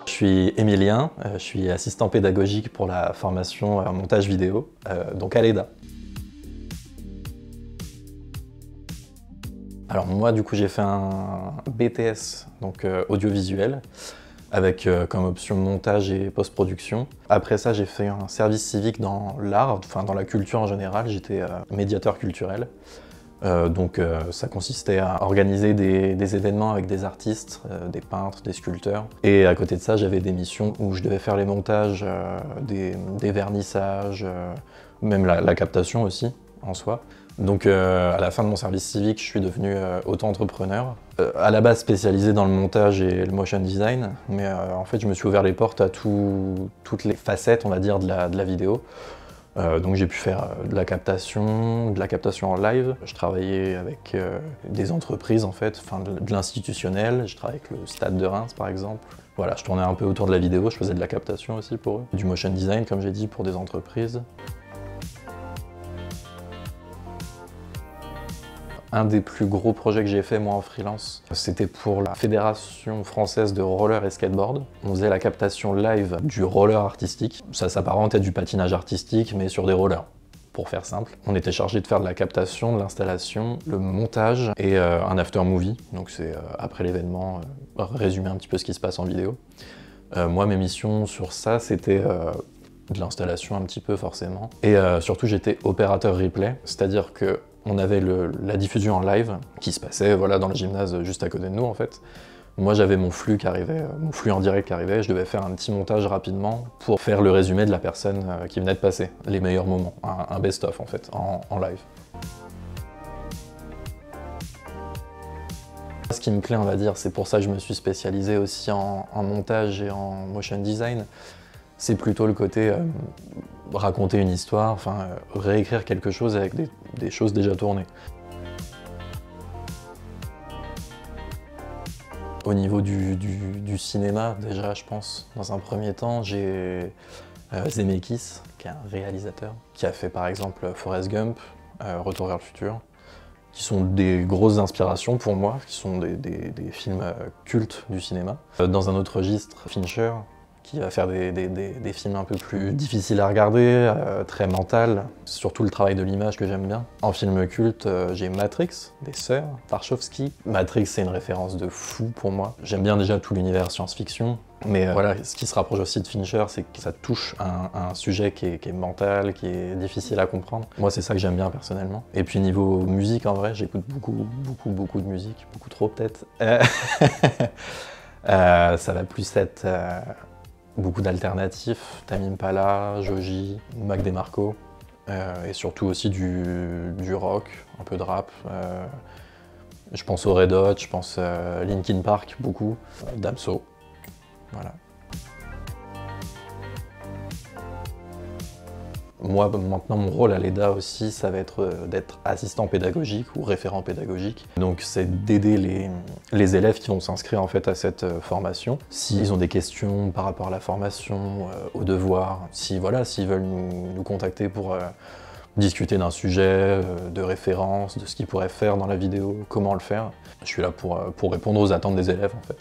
Je suis Émilien, je suis assistant pédagogique pour la formation en montage vidéo, donc à l'EDA. Alors moi du coup j'ai fait un BTS, donc audiovisuel, avec comme option montage et post-production. Après ça j'ai fait un service civique dans l'art, enfin dans la culture en général, j'étais médiateur culturel. Ça consistait à organiser des événements avec des artistes, des peintres, des sculpteurs. Et à côté de ça, j'avais des missions où je devais faire les montages, des vernissages, même la captation aussi, en soi. Donc à la fin de mon service civique, je suis devenu auto-entrepreneur. À la base spécialisé dans le montage et le motion design, mais en fait je me suis ouvert les portes à toutes les facettes, on va dire, de la vidéo. Donc j'ai pu faire de la captation en live. Je travaillais avec des entreprises en fait, enfin de l'institutionnel. Je travaillais avec le Stade de Reims par exemple. Voilà, je tournais un peu autour de la vidéo, je faisais de la captation aussi pour eux. Du motion design comme j'ai dit pour des entreprises. Un des plus gros projets que j'ai fait moi en freelance, c'était pour la Fédération française de roller et skateboard. On faisait la captation live du roller artistique. Ça s'apparente à du patinage artistique mais sur des rollers, pour faire simple. On était chargé de faire de la captation, de l'installation, le montage et un after movie. Donc c'est après l'événement, résumer un petit peu ce qui se passe en vidéo. Moi mes missions sur ça c'était de l'installation un petit peu forcément. Et surtout j'étais opérateur replay, c'est-à-dire que on avait la diffusion en live qui se passait voilà, dans le gymnase juste à côté de nous en fait. Moi j'avais mon flux qui arrivait, mon flux en direct qui arrivait, je devais faire un petit montage rapidement pour faire le résumé de la personne qui venait de passer, les meilleurs moments, un best-of en fait, en live. Ce qui me plaît on va dire, c'est pour ça que je me suis spécialisé aussi en montage et en motion design, c'est plutôt le côté raconter une histoire, enfin réécrire quelque chose avec des choses déjà tournées. Au niveau du cinéma, déjà je pense, dans un premier temps, j'ai Zemeckis, qui est un réalisateur, qui a fait par exemple Forrest Gump, Retour vers le futur, qui sont des grosses inspirations pour moi, qui sont des films cultes du cinéma. Dans un autre registre, Fincher, qui va faire des films un peu plus difficiles à regarder, très mental, surtout le travail de l'image que j'aime bien. En film culte, j'ai Matrix, des sœurs, Wachowski. Matrix, c'est une référence de fou pour moi. J'aime bien déjà tout l'univers science-fiction, mais voilà, ce qui se rapproche aussi de Fincher, c'est que ça touche un sujet qui est mental, qui est difficile à comprendre. Moi, c'est ça que j'aime bien personnellement. Et puis niveau musique, en vrai, j'écoute beaucoup de musique, beaucoup trop peut-être. Ça va plus être beaucoup d'alternatifs, Tame Impala, Joji, Mac DeMarco, et surtout aussi du rock, un peu de rap. Je pense aux Red Hot, je pense Linkin Park beaucoup, Damso, voilà. Moi, maintenant, mon rôle à l'EDA aussi, ça va être d'être assistant pédagogique ou référent pédagogique. Donc, c'est d'aider les élèves qui vont s'inscrire en fait à cette formation. S'ils ont des questions par rapport à la formation, aux devoirs, s'ils veulent nous contacter pour discuter d'un sujet, de référence, de ce qu'ils pourraient faire dans la vidéo, comment le faire, je suis là pour répondre aux attentes des élèves en fait.